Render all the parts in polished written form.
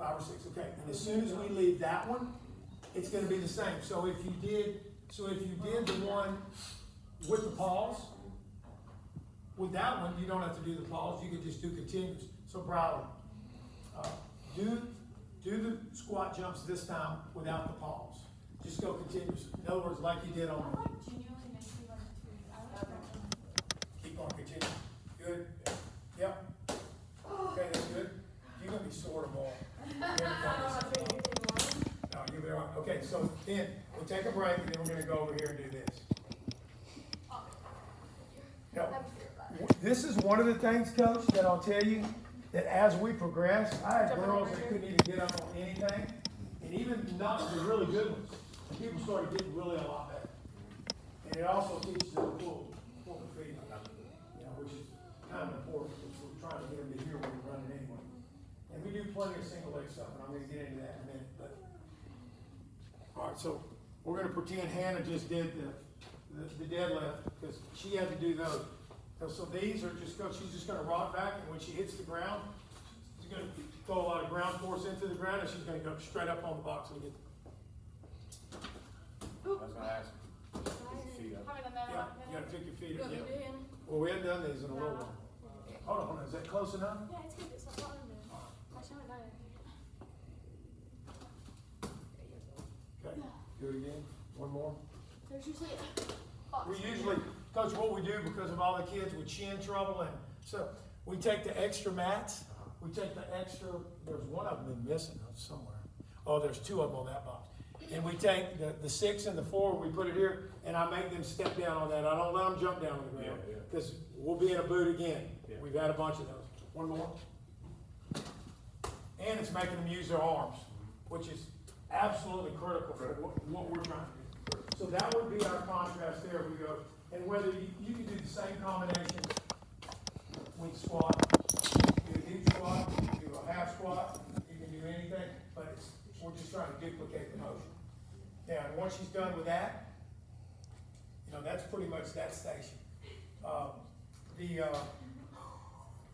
5 or 6, okay. And as soon as we leave that one, it's gonna be the same. So if you did the one with the pause, with that one, you don't have to do the pause, you can just do continuous. So Broward, do the squat jumps this time without the pause. Just go continuous. In other words, like you did on. I like genuinely makes me want to. I like that. Keep on continuing. Good. Yep. Okay, that's good. You're gonna be sore tomorrow. No, you'll be all right. Okay, so then we'll take a break and then we're gonna go over here and do this. Now, this is one of the things, Coach, that I'll tell you, that as we progress, I had girls that couldn't even get up on anything, and even not the really good ones. People started getting really a lot better. And it also teaches them to pull the feet, which is kind of important, because we're trying to get them to hear when we're running anyway. And we do plenty of single leg stuff, and I'm gonna get into that in a minute, but. All right, so we're gonna pretend Hannah just did the deadlift, because she had to do those. So these are just she's just gonna rock back, and when she hits the ground, she's gonna throw a lot of ground force into the ground, and she's gonna go straight up on the box and get. I was gonna ask, put your feet up. Yeah, you gotta pick your feet up. You want me to do Yeah. him? Well, we haven't done these in a little while. Hold on, is that close enough? Yeah, it's good. It's not fun. I should have done it. Okay, do it again, one more. There's usually We usually, Coach, what we do because of all the kids with shin trouble, and so we take the extra mats, there's one of them missing somewhere. Oh, there's 2 of them on that box. And we take the 6 and the 4, we put it here, and I make them step down on that. I don't let them jump down on the ground, because we'll be in a boot again. Yeah. We've had a bunch of those. One more. And it's making them use their arms, which is absolutely critical for what we're trying to do. So that would be our contrast there. We go, and whether you can do the same combination with squat, do a deep squat, do a half squat, you can do anything, but we're just trying to duplicate the motion. Now, once she's done with that, that's pretty much that station.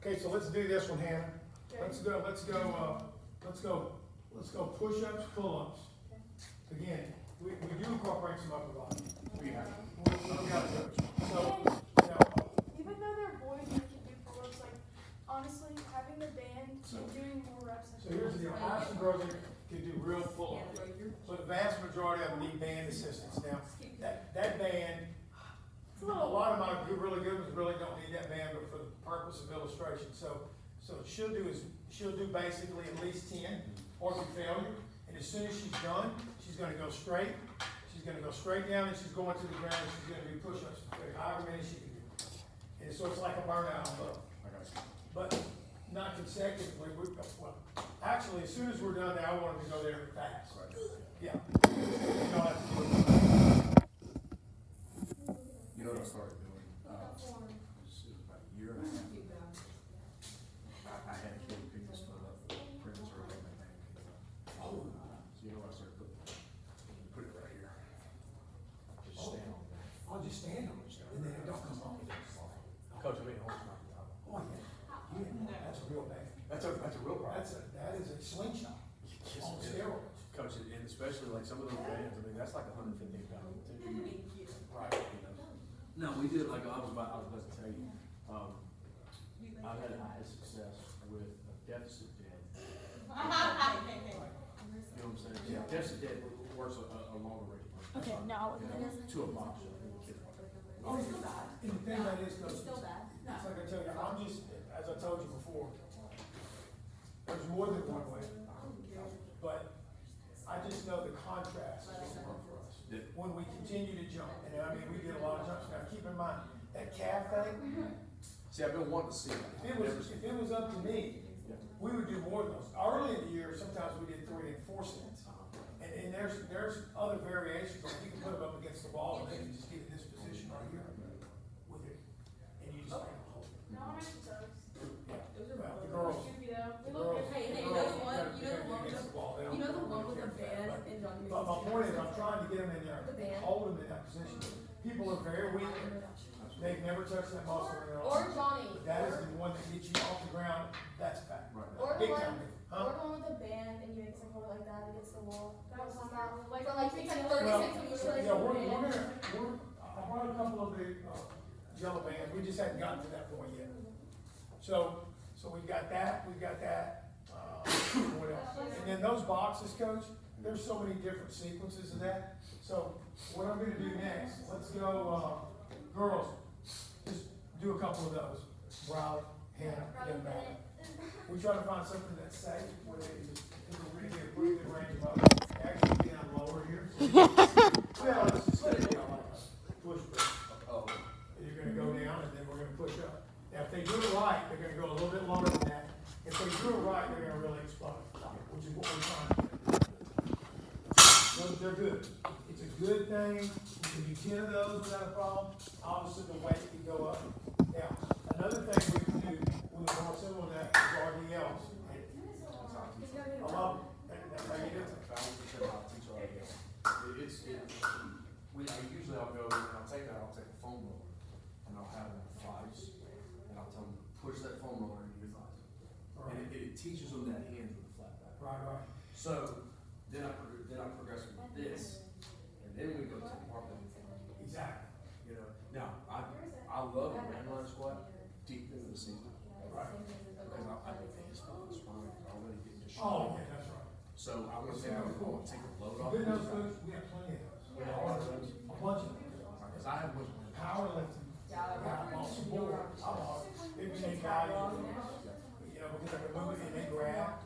Okay, so let's do this one, Hannah. Let's go push-ups, pull-ups. Again, we do incorporate some upper body. We got to do it. So, Even though they're boys and they can do pull-ups, like, honestly, having the band and doing more reps. so here's the deal. I have some girls that can do real pull-ups, but the vast majority of them need band assistance. Now, that band, a lot of my really good ones really don't need that band, but for the purpose of illustration. So she'll do basically at least 10 or through failure. And as soon as she's done, she's gonna go straight. She's gonna go straight down, and she's going to the ground, and she's gonna do push-ups, however many she can do. And so it's like a burnout on both. But not consecutively. Actually, as soon as we're done there, I want them to go there fast. Yeah. You don't have to do it. You know what I started doing? It was about a year and a half. I had a kid pick this foot up, Prince or something. So you know what I started putting? Put it right here. Just stand on that. I'll just stand on it, and then it don't come off. Coach, I mean, hold on. Oh, yeah. That's a real band. That's a real problem. That is a slingshot on steroids. Coach, and especially like some of those bands, I mean, that's like 115 pounds. Right. No, we did, like, I was about to tell you, I had success with a deficit dead. You know what I'm saying? Yeah, deficit dead works a longer rate. Okay, now what it is? To a box. Oh, and the thing that is, Coach, Still bad. it's like I tell you, I'm just, as I told you before, there's more than one way. But I just know the contrast is going to work for us. Yeah. When we continue to jump, and I mean, we did a lot of jumps. Now, keep in mind, that calf thing, See, I've been wanting to see it. if it was up to me, we would do more of those. Early in the year, sometimes we did 3 and 4 sets. And there's other variations, like you can put them up against the wall, and then you just get in this position right here with it. And you just hold it. No, I'm actually sucks. Yeah. Well, the girls, the girls. Hey, the you know girls, the one- gotta you know be the one against with- the wall. They don't You know the really one with care the for that, band but- and John But my point is, I'm trying to get them in there, The band. hold them in that position. People are very weak. They've never touched that muscle in their Or life. Johnny. That is the one that gets you off the ground, that's fact. Right. Or the Big one, time, huh? or the one with the band and you make some hold like that against the wall. That was Like, like, for like 30 Well, seconds. yeah, I brought a couple of the, yellow bands, we just hadn't gotten to that point yet. So we've got that, what else? And then those boxes, coach, there's so many different sequences of that. So what I'm gonna do next, let's go, girls, just do a couple of those. Riley, Hannah, young man. We try to find something that's safe, where they just, we're gonna get a pretty good range of motion. Actually, down lower here. Well, it's just gonna be like a push push. Oh. You're gonna go down and then we're gonna push up. Now, if they do it right, they're gonna go a little bit longer than that. If they do it right, they're gonna really explode, which is what we're trying to do. They're good. It's a good thing. You can do 10 of those without a problem. Obviously, the weight can go up. Now, another thing we can do with more similar to that is RDLs. I love it. That's how you do it. I'll take a foam roller, and I'll have it in flies, and I'll tell them to push that foam roller into your thighs. And it teaches them that hands with a flat back. Right. So, then I progress with this, and then we go to the barbell. Exactly. You know, now, I love a landline squat deep into the season. Right. Because I it's fun, it's fun, it's already getting to Oh, yeah, that's right. So I want to take a load off. Good enough foods, we have plenty of those. We have a bunch of them. Because I have one. Powerlifting, got muscle boards, maybe they value, you know, because I can move it and they grab.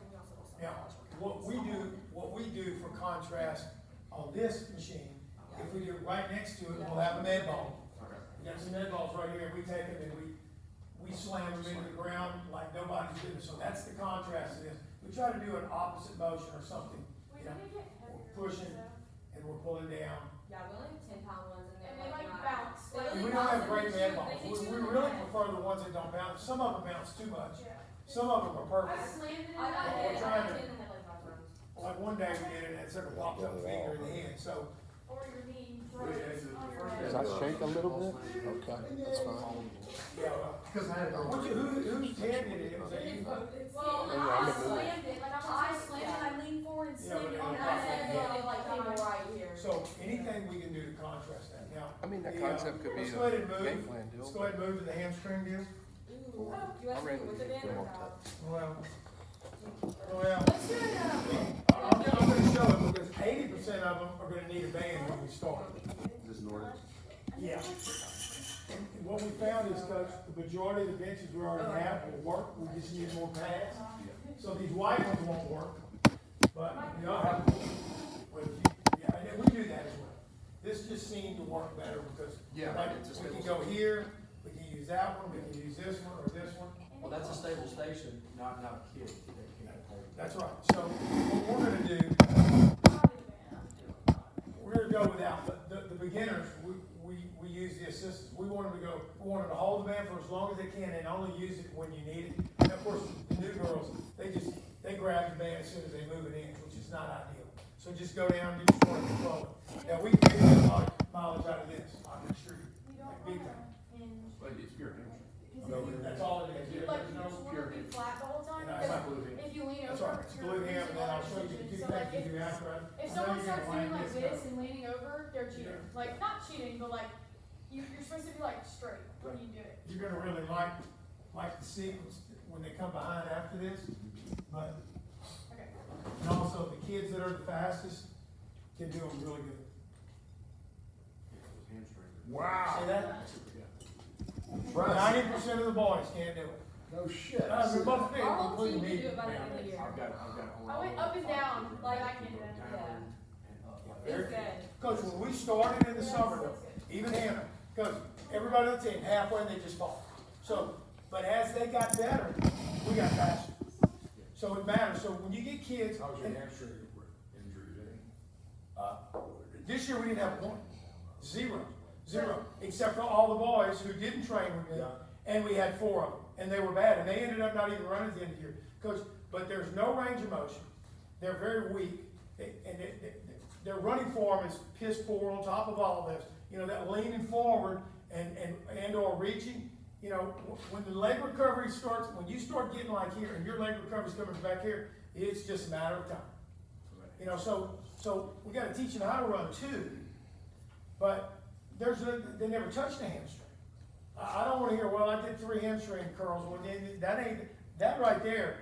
Now, what we do for contrast on this machine, if we do it right next to it, we'll have a med ball. Okay. We got some med balls right here, we take them and we slam them into the ground like nobody's business. So that's the contrast to this. We try to do an opposite motion or something, you know, we're pushing and we're pulling down. Yeah, we only have 10-pound ones and And they're they like not- bounce. They And really we don't have bounce great and med they balls. chew- We they chew really them. prefer the ones that don't bounce. Some of them bounce too much. Yeah. Some of them are I perfect. slammed it in I got my hit, we're I head, trying got to- hit in the head like 5 times. Like one day we did it and it took a popped up finger in the head, so. or your knee, Yeah, right it's the on your first head. day. Does that shake a little bit? Okay, that's fine. Yeah, Because I had to. who's handed it? Was that you? Well, Yeah, I I'm a slammed it, like I slammed it, I leaned forward and Yeah, slammed but it on it- my I said, head. yeah, like came right here. So anything we can do to contrast that. Now. I mean, that the, concept could be let's go ahead and a move. game plan deal. Let's go ahead and move to the hamstring deal. Ooh, you I'm asked me ready with to the get band or them without? Well, Let's do it, I'm gonna show it because 80% of them are gonna need a band when we start. This Nordic. Yeah. And what we found is, Coach, the majority of the benches we already have will work, we just need more pads. So these white ones won't work, but we all have, well, yeah, and we do that as well. This just seemed to work better because, Yeah, like, it's a we can stable go here, we can use that one, we can use this one or this one. Well, that's a stable station, not a kid that can't hold. That's right. So what we're gonna do, we're gonna go without, but the beginners, we use the assistants. We want them to hold the band for as long as they can and only use it when you need it. And of course, the new girls, they grab the band as soon as they move it in, which is not ideal. So just go down and just want to control it. Now, we can get a lot of mileage out of this, I can assure you. You don't Like big wanna time. hinge. But it's pure hamstring. That's all it is. If you, like, you just wanna be flat the whole time, And I- because if you lean That's over, right. It's you're glute ham, and then I'll losing show all you your the two position. So like, things you do after. if I know someone you're starts gonna doing like this this stuff. and leaning over, they're cheating. Yeah. Like, not cheating, but like, you're supposed to be like straight when you do it. You're gonna really like the sequence when they come behind after this, but, Okay. and also the kids that are the fastest can do them really good. Hamstring. See that? Yeah. 90% of the boys can't do it. No shit. We both think, Our whole including team me. can do it by the end of the year. I've got. I went up and down, like I can do it. It's good. Coach, when we started in the summer, though, even Hannah, coach, everybody on the team, halfway they just fall. So, but as they got better, we got faster. So it matters. So when you get kids, How's your and, hamstring injury, this year we didn't have one. Zero. Except for all the boys who didn't train with me. And we had 4 of them. And they were bad. And they ended up not even running at the end of the year. Coach, but there's no range of motion. They're very weak. Their running form is piss poor on top of all of this. You know, that leaning forward and or reaching, you know, when the leg recovery starts, when you start getting like here and your leg recovery's coming back here, it's just a matter of time. You know, so we gotta teach them how to run too, but they never touched the hamstring. I don't wanna hear, well, I did 3 hamstring curls, well, that right there,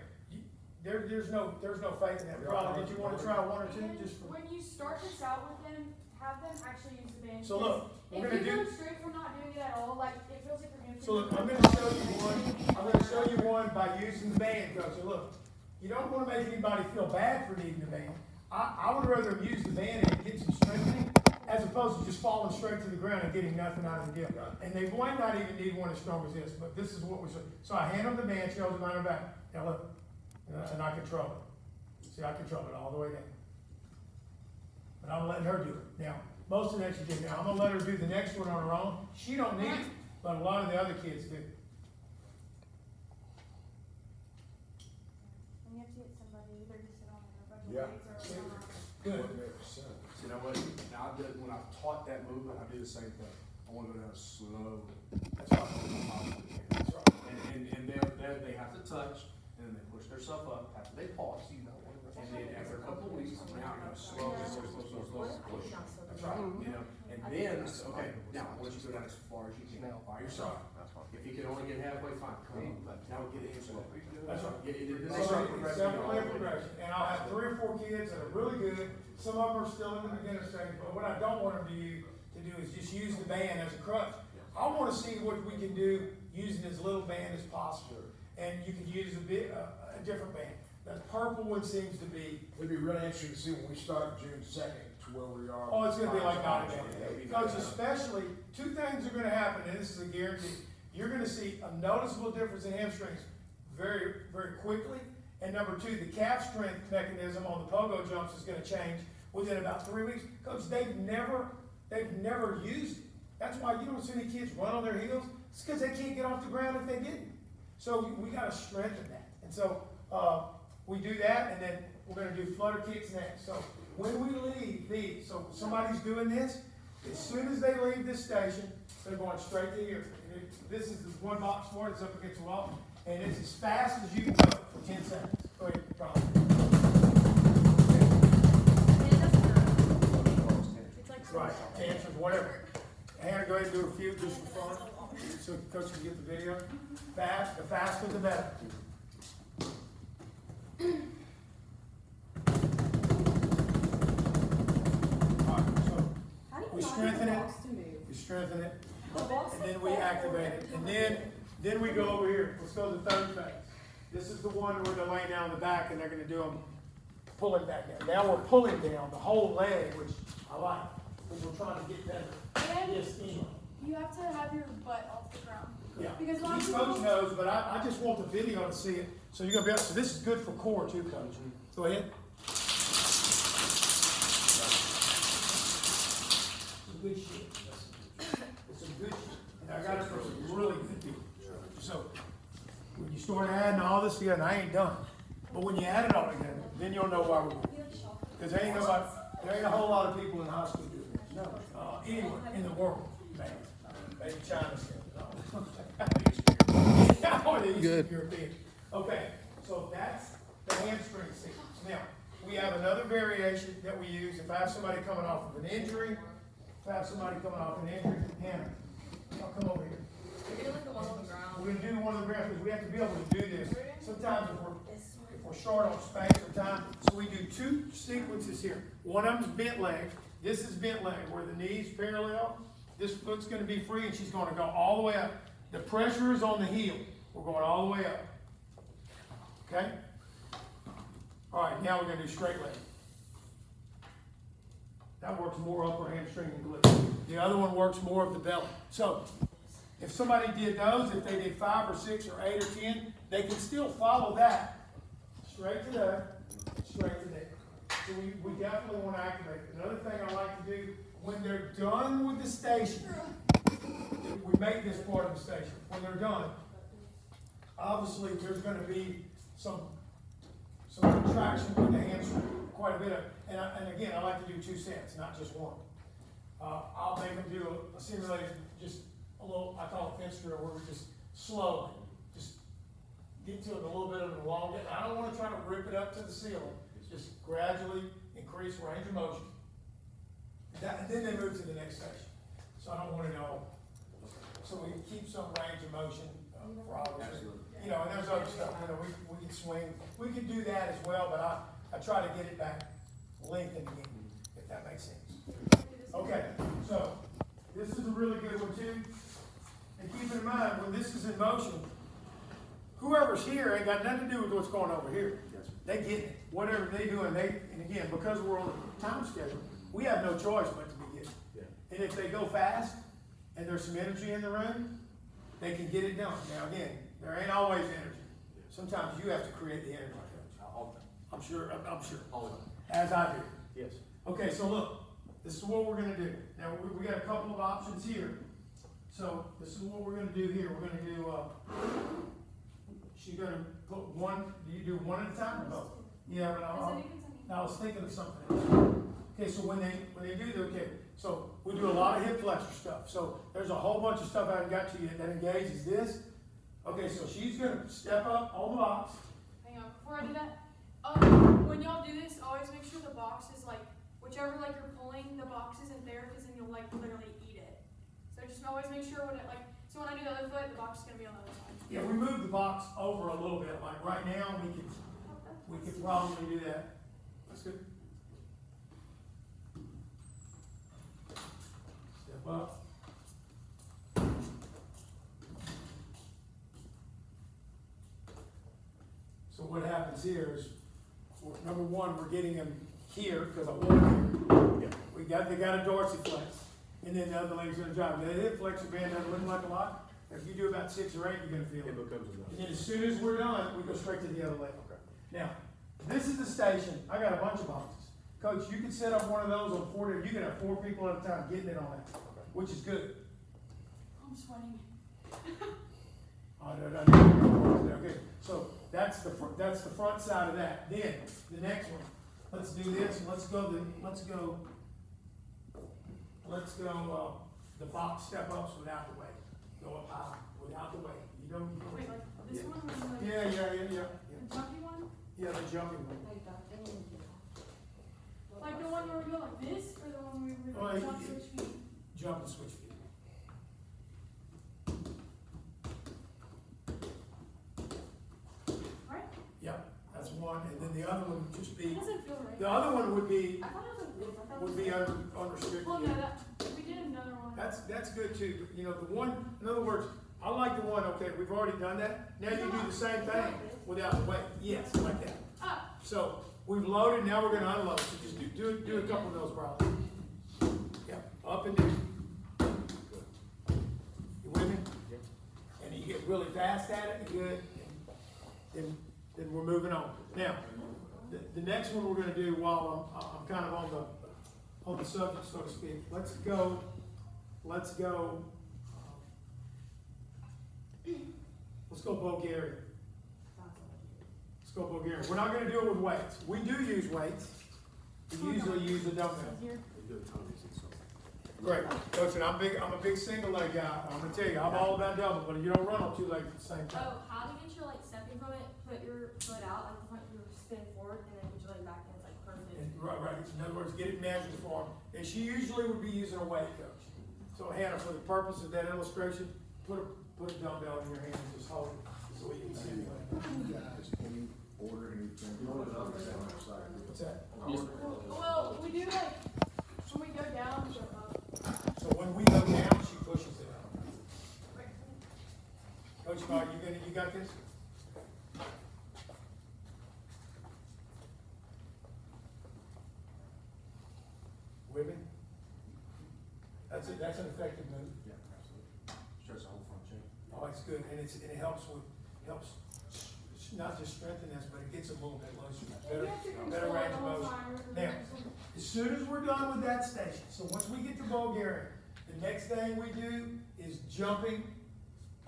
there's no faith in that. Probably, did you wanna try 1 or 2 just for? When you start this out with them, have them actually use the band. So look, we're If gonna you do. go straight from not doing it at all, like, it feels like you're doing. So look, I'm gonna show you one by using the band, coach. So look, you don't wanna make anybody feel bad for needing the band. I would rather use the band and get some strengthening, as opposed to just falling straight to the ground and getting nothing out of the deal. And they might not even need one as strong as this, but this is what we say. So I hand them the band, she holds it on her back. Now look, and I control it. See, I control it all the way down. But I'm letting her do it. Now, most of that she did. Now, I'm gonna let her do the next one on her own. She don't need it, but a lot of the other kids do. And you have to get somebody either to sit on their bunch of Yeah. legs or on. Good. So you know what, now when I've taught that movement, I do the same thing. I wanna go down slow. That's right. That's right. And they have to touch, and then they push themselves up, after they pause, and then after a couple of weeks, now you go slow, push. That's right. You know, and then, I say, okay, now, I want you to go down as far as you can, by yourself. If you can only get halfway, fine, come on, but now get it slow. That's right. Yeah, then they That's start right. progressing. Definitely a progression. And I'll have 3 or 4 kids that are really good. Some of them are still in the beginner stage, but what I don't want them to do is just use the band as a crutch. I wanna see what we can do using as little band as possible. And you can use a different band. The purple one seems to be, It'd be really interesting to see when we start June 2nd to where we are. oh, it's gonna be like night and day. Coach, especially, 2 things are gonna happen, and this is a guarantee. You're gonna see a noticeable difference in hamstrings very, very quickly. And number 2, the calf strength mechanism on the pogo jumps is gonna change within about 3 weeks. Coach, they've never used it. That's why you don't see any kids run on their heels. It's because they can't get off the ground if they didn't. So we gotta strengthen that. And so, we do that, and then we're gonna do flutter kicks next. So when we leave these, so somebody's doing this, as soon as they leave this station, they're going straight to here. This is the 1 box for it, it's up against the wall, and it's as fast as you can go for 10 seconds. Go ahead, probably. It's like. Right, answers, whatever. Hannah, go ahead and do a few just for fun, so coach can get the video. Fast, the faster the better. Alright, so we strengthen it, we strengthen it, and then we activate it, and then we go over here. Let's go to the 3rd phase. This is the one where they're laying down on the back and they're gonna do them pulling back down. Now we're pulling down the whole leg, which I like, because we're trying to get better. And Yes, Ema. you have to have your butt off the ground. Yeah, Because a lot of each coach people- knows, but I just want the video to see it, so you're gonna be able, so this is good for core too, coach. Go ahead. Some good shit. It's some good shit. And I got it from some really good people. So, when you start adding all this together, I ain't done, but when you add it all together, then you'll know why we're doing it. Cause there ain't a whole lot of people in high school doing this. No. Anywhere in the world, man. Maybe China still. Good. European. Okay, so that's the hamstring sequence. Now, we have another variation that we use if I have somebody coming off of an injury. Hannah, y'all come over here. You're doing the one on the ground. We're gonna do one of the grounds, because we have to be able to do this. Sometimes if we're short on space or time, so we do 2 sequences here. One of them's bent leg. This is bent leg, where the knee's parallel. This foot's gonna be free, and she's gonna go all the way up. The pressure is on the heel. We're going all the way up. Okay? All right, now we're gonna do straight leg. That works more upper hamstring and glute. The other one works more of the belly. So, if somebody did those, if they did 5 or 6 or 8 or 10, they can still follow that. Straight to there, straight to there. So we definitely want to activate it. Another thing I like to do, when they're done with the station, we make this part of the station. When they're done, obviously there's going to be some contraction with the hamstring, quite a bit of, and again, I like to do 2 sets, not just 1. I'll make them do a simulation just a little, I call it fence drill, where we just slowly, just get to it a little bit of an elongate. I don't wanna try to rip it up to the ceiling, just gradually increase range of motion. And then they move to the next station. So I don't want it all, so we can keep some range of motion, for obviously. Absolutely. You know, and there's other stuff, you know, we can swing, we can do that as well, but I try to get it back lengthened again, if that makes sense. Okay, so, this is a really good one too. And keep in mind, when this is in motion, whoever's here ain't got nothing to do with what's going over here. Yes, sir. They get it, whatever they do, and again, because we're on a time schedule, we have no choice but to be getting. Yeah. And if they go fast, and there's some energy in the room, they can get it done. Now again, there ain't always energy. Sometimes you have to create the energy, Coach. All I'm sure, the time. as I do. Yes. Okay, so look, this is what we're gonna do. Now, we got a couple of options here. So, this is what we're gonna do here. We're gonna do, she's gonna put one, do you do one at a time or both? Yeah, but I was thinking of something else. Okay, so when they do the, okay, so we do a lot of hip flexor stuff. So there's a whole bunch of stuff I haven't got to yet that engages this. Okay, so she's gonna step up on the box. Hang on, before I do that, when y'all do this, always make sure the box is like, whichever like you're pulling, the box isn't there, because then you'll like literally eat it. So just always make sure when it like, so when I do the other foot, the box is gonna be on the other side. Yeah, we move the box over a little bit. Like right now, we could probably do that. That's good. Step up. So what happens here is, number one, we're getting them here, because I want here. They got a dorsiflex, and then the other leg's gonna drive. The hip flexor band doesn't look like a lot. If you do about 6 or 8, you're gonna feel It it. becomes enough. And then as soon as we're done, we go straight to the other leg. Okay. Now, this is the station. I got a bunch of boxes. Coach, you can set up one of those on 4 days. You can have 4 people at a time getting it on that, which is good. I'm sweating. Okay, so that's the front side of that. Then the next one, let's do this. Let's go. The box step ups without the weight. Go up high without the weight. You don't. Wait, like this Yeah. one or like Yeah. the jumpy one? Yeah, the jumping one. Like the one where we go like this, or the one where we Oh, jump yeah. switch feet? Jump and switch feet. Right? Yep, that's one, and then the other one would just It be, doesn't feel right. the other one would be, I thought it was like this. I thought it was would be like- unrestricted. Well, no, we did another one. That's good too, but you know, the one, in other words, I like the one, okay, we've already done that, now you do the same thing without the weight, yes, like that. Ah, So, we've loaded, now we're gonna unload, so just do a couple of those probably. Yeah, up and down. You with me? And you get really fast at it, good, and then we're moving on. Now, the next one we're gonna do while I'm kind of on the subject, so to speak, let's go Bulgarian. Let's go Bulgarian. We're not gonna do it with weights. We do use weights. We usually use a dumbbell. here. We do the tummies and stuff. Great. Coach, and I'm a big single leg guy. I'm gonna tell you, I'm all about double, but you don't run on 2 legs at the same time. Oh, how to get your like stepping from it, put your foot out, like the front, you spin forward, and then put your leg back, and it's like perfect. Right. In other words, get it measured for them. And she usually would be using a weight, coach. So Hannah, for the purpose of that illustration, put a dumbbell in your hand and just hold it so we can see it. Guys, can you order anything? What's that? Well, we do like, when we go down, we go up. So when we go down, she pushes it up. Coach Mark, you got this? With me? That's an effective move. Yeah, absolutely. Stretch the whole front chain. Oh, it's good, and it helps not just strengthen us, but it gets a little bit looser, better range of motion. Now, as soon as we're done with that station, so once we get to Bulgarian, the next thing we do is jumping,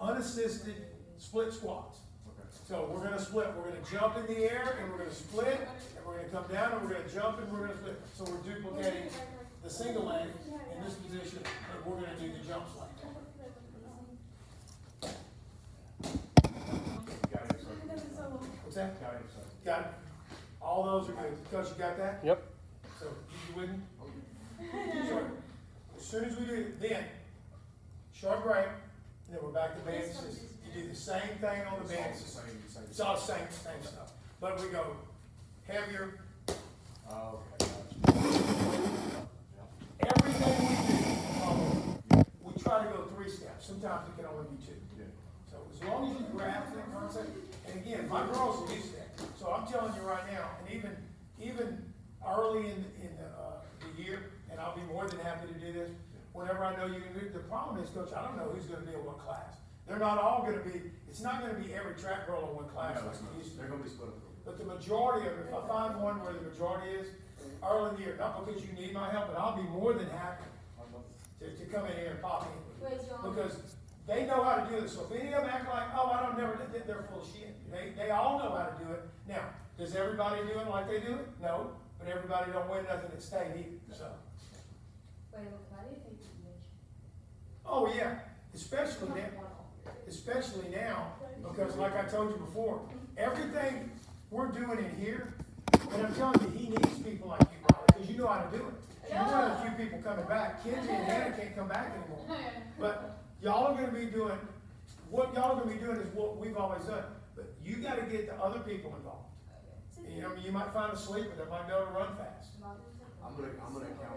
unassisted split squats. Okay. So we're gonna split, we're gonna jump in the air, and we're gonna split, and we're gonna come down, and we're gonna jump, and we're gonna split. So we're duplicating the single leg in this position, and we're gonna do the jumps like that. What's that? County of Sutton. Got it? All those are good. Coach, you got that? Yep. So, you with me? Sure. As soon as we do, then, short break, and then we're back to band system. You do the same thing on the band system. It's all the same stuff. But we go heavier. Oh, okay, gotcha. Everything we do, we try to go 3 steps. Sometimes it can only be 2. Yeah. So as long as you grasp that concept, and again, my girls are used to that. So I'm telling you right now, and even early in the year, and I'll be more than happy to do this, whenever I know you can do it. The problem is, Coach, I don't know who's gonna be in what class. They're not all gonna be, it's not gonna be every track girl in one class No, like it's it not. used to They're be. gonna be split up. But the majority of it, if I find one where the majority is, early in the year, not because you need my help, but I'll be more than happy to come in here and pop in. Wait, John. Because they know how to do it, so if any of them act like, oh, I don't never, they're full of shit. They all know how to do it. Now, does everybody do it like they do it? No, but everybody don't win nothing at state either, so. Wait, why do you think you mentioned? Oh, yeah, especially now, because like I told you before, everything we're doing in here, and I'm telling you, he needs people like you, Riley, because you know how to do it. You're one of the few people coming back. Kenzie and Hannah can't come back anymore. But y'all are gonna be doing, what y'all are gonna be doing is what we've always done. But you gotta get the other people involved. You know, you might find a sleeper that might be able to run fast. I'm gonna count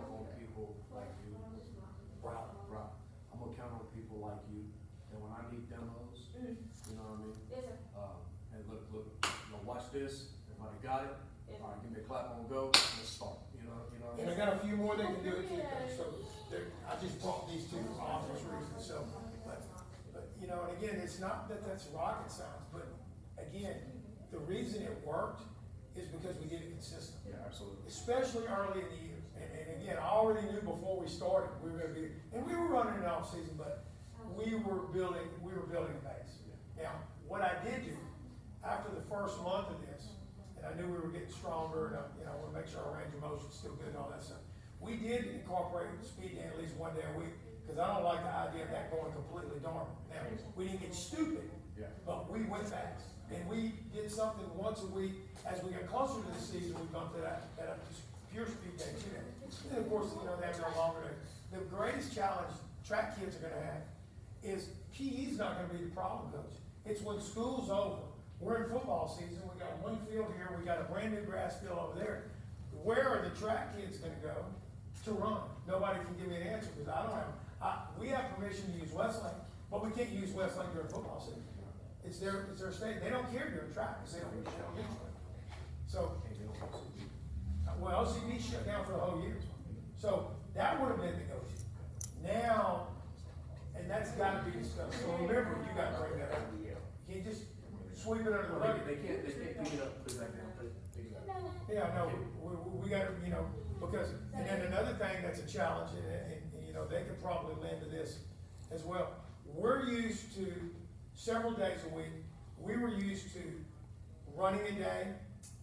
on people like you. Right. I'm gonna count on people like you, and when I need demos, you know what I mean? Yes, sir. And look, you know, watch this, everybody got it? All right, give me a clap on go, let's start, you know what And I I mean? got a few more that can do it too, Coach. So I just brought these two for obvious reasons, so. But, you know, and again, it's not that that's rocket science, but again, the reason it worked is because we did it consistent. Yeah, absolutely. Especially early in the year. And again, I already knew before we started, we were gonna be, and we were running an off season, but we were building a base. Now, what I did do, after the first month of this, and I knew we were getting stronger, and I wanna make sure our range of motion's still good and all that stuff. We did incorporate speed at least one day a week, cause I don't like the idea of that going completely dormant. Now, we didn't get stupid, Yeah. but we went fast. And we did something once a week. As we got closer to the season, we bumped it up to pure speed day too. And of course, you know, they have no longer day. The greatest challenge track kids are gonna have is PE's not gonna be the problem, Coach. It's when school's over. We're in football season, we got one field here, we got a brand new grass field over there. Where are the track kids gonna go to run? Nobody can give me an answer, because I don't have, we have permission to use Westlake, but we can't use Westlake during football season. It's their state, they don't care during track, because they don't get shut down. So, well, LCB shut down for the whole year. So, that would have been negotiable. Now, and that's gotta be discussed, so remember, you gotta bring that up. You can't just sweep it under the rug. They can't pick it up, put it back down, pick it up. Yeah, no, we gotta, you know, because, and then another thing that's a challenge, and, you know, they could probably lend to this as well. We're used to several days a week, we were used to running a day,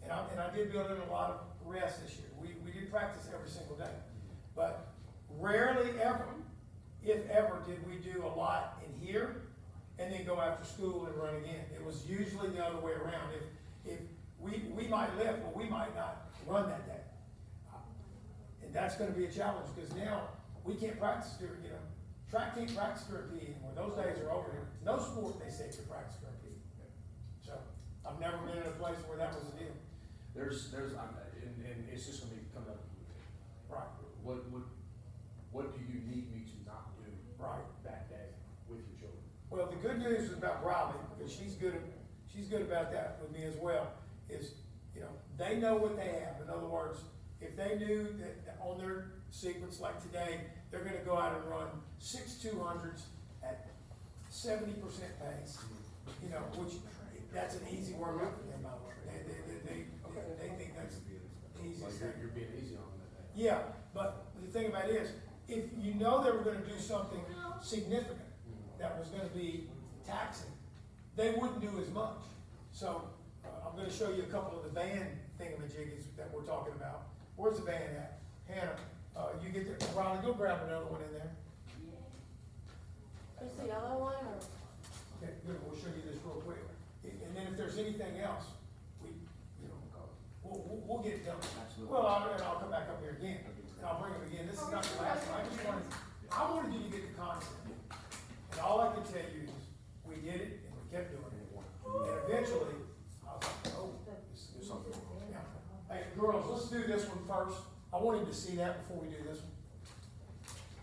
and I did build in a lot of rest this year. We did practice every single day. But rarely ever, if ever, did we do a lot in here and then go after school and run again. It was usually the other way around. If we might lift, but we might not run that day. And that's gonna be a challenge, because now we can't practice during, you know, track can't practice during PE anymore. Those days are over here. No sport, they say, can practice during PE. So, I've never been in a place where that was a deal. And it's just gonna be coming up. Right, What do you need me to not do right. that day with your children? Well, the good news about Riley, because she's good about that with me as well, is, you know, they know what they have. In other words, if they knew that on their sequence like today, they're gonna go out and run 6 200s at 70% pace, you know, which, that's an easy workout for them, by the way. They think that's the easiest thing. You're being easy on them that day. Yeah, but the thing about it is, if you know they were gonna do something significant that was gonna be taxing, they wouldn't do as much. So, I'm gonna show you a couple of the band thingamajiggies that we're talking about. Where's the band at? Hannah, you get there, Riley, go grab another one in there. Just the yellow one, or? Okay, good, we'll show you this real quick. And then if there's anything else, we'll get it done. Absolutely. Well, and I'll come back up here again, and I'll bring it again, this is not the last one, I wanted you to get the concept. And all I can tell you is, we did it, and we kept doing it, and eventually, I was like, oh, this is something. Yeah. Hey, girls, let's do this one first, I wanted to see that before we do this one.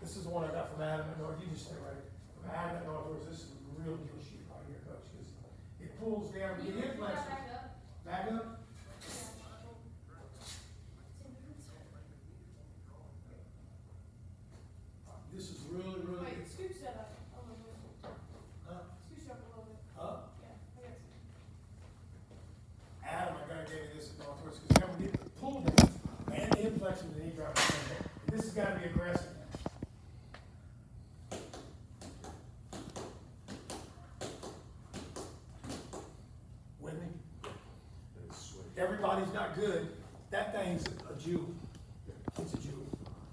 This is the one I got from Adam at North, you just stay right here. From Adam at Northwoods, this is a real deal sheet right here, coach, because it pulls down, You it can pull that inflex. back up. Back up. This is really, really Wait, good. scooch that up a little bit. Huh? Scooch it up a little bit. Up. Yeah, I got you. Adam, I gotta give you this at Northwoods, because now we get the pull down and the inflection of the knee drop. This has gotta be aggressive now. With me? Everybody's not good. That thing's a jewel. It's a jewel.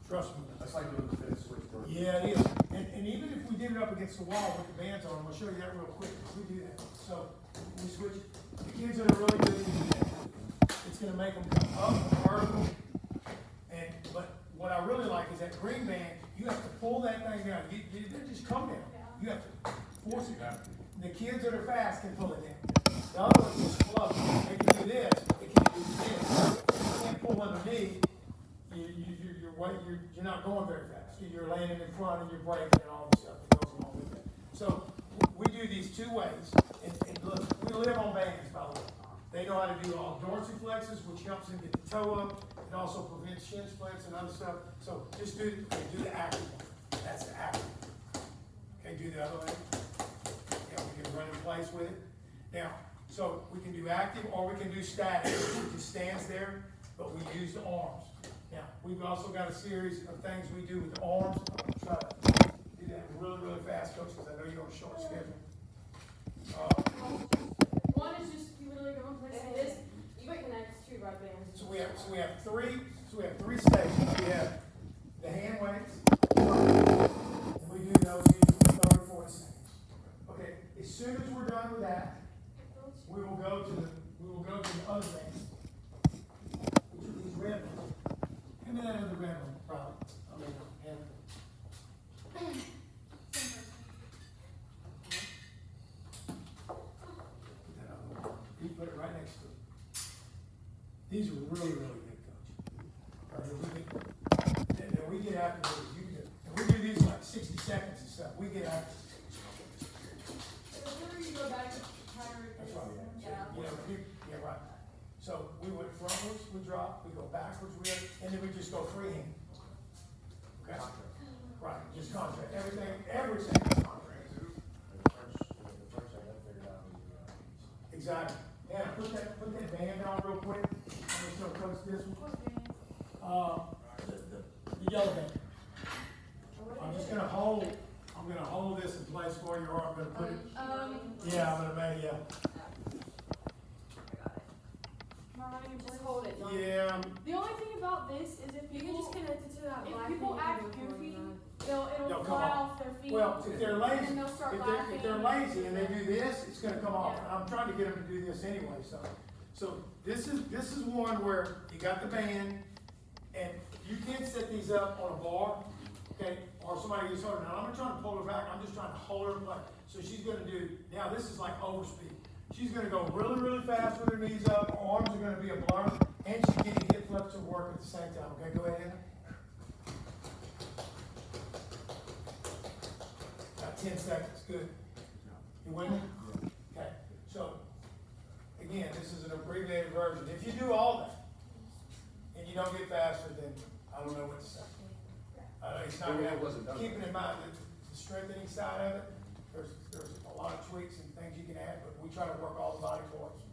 Trust me. That's like doing the fifth switch for. Yeah, it is. And even if we did it up against the wall with the bands on, I'll show you that real quick. We do that. So we switch. The kids that are really good can do that. It's gonna make them come up vertical. But what I really like is that green band, you have to pull that thing down. You didn't just come down. You have to force it down. The kids that are fast can pull it down. The other ones just float. They can do this, they can't do this. You can't pull underneath. You're not going very fast. You're landing in front and you're braking and all the stuff that goes along with it. So we do these two ways. And look, we live on bands, by the way. They know how to do all dorsiflexes, which helps them get the toe up. It also prevents shin splints and other stuff. So just do the active one. That's the active. Okay, do the other one. Yeah, we can run in place with it. Now, so we can do active or we can do static. It just stands there, but we use the arms. Now, we've also got a series of things we do with the arms. I'm gonna try to do that really, really fast, coach, because I know you're on a short schedule. One is just, you literally go and place If it it is. is, you can connect two rubber bands. So we have three stations. We have the hand weights, and we do those usually 30, 40 seconds. Okay, as soon as we're done with that, we will go to the other band, which are these red ones. Give me that other red one, probably. I mean, hand. Put that other one. You put it right next to it. These are really, really good, coach. Right here, we get after those. You can do, and we do these like 60 seconds and stuff. We get after. Before you go back to higher. That's right. Yeah. Yeah, right. So we went frontwards, we drop, we go backwards, and then we just go freehand. Okay? Right, just contract. Everything is contract. The first I got figured out was, Exactly. Yeah, put that band on real quick. I'm just gonna coach this one. What band? The yellow band. I'm just gonna hold this in place for you, or I'm gonna put it, yeah, I'm gonna make, yeah. Am I running in Just place? hold it. Don't- Yeah, The only thing about this is if You can people, just connect it to that if black people thing you act can do for goofy, them. They'll it'll come fly off. off their feet. well, if they're lazy, And they'll start if laughing. they're lazy and they do this, it's gonna come off. Yeah. And I'm trying to get them to do this anyway, so this is one where you got the band, and you can't set these up on a bar, okay, or somebody gets hurt. Now, I'm not trying to pull her back, I'm just trying to hold her in place. So she's gonna do, now this is like overspeed. She's gonna go really, really fast with her knees up, her arms are gonna be a blur, and she's getting hip flips to work at the same time, okay, go ahead, Anna. About 10 seconds, good. You with me? Okay, so, again, this is an abbreviated version. If you do all that, and you don't get faster, then I don't know what to say. It's not Well, gonna, it wasn't done. keeping in mind that the strengthening side of it, there's a lot of tweaks and things you can add, but we try to work all the body parts.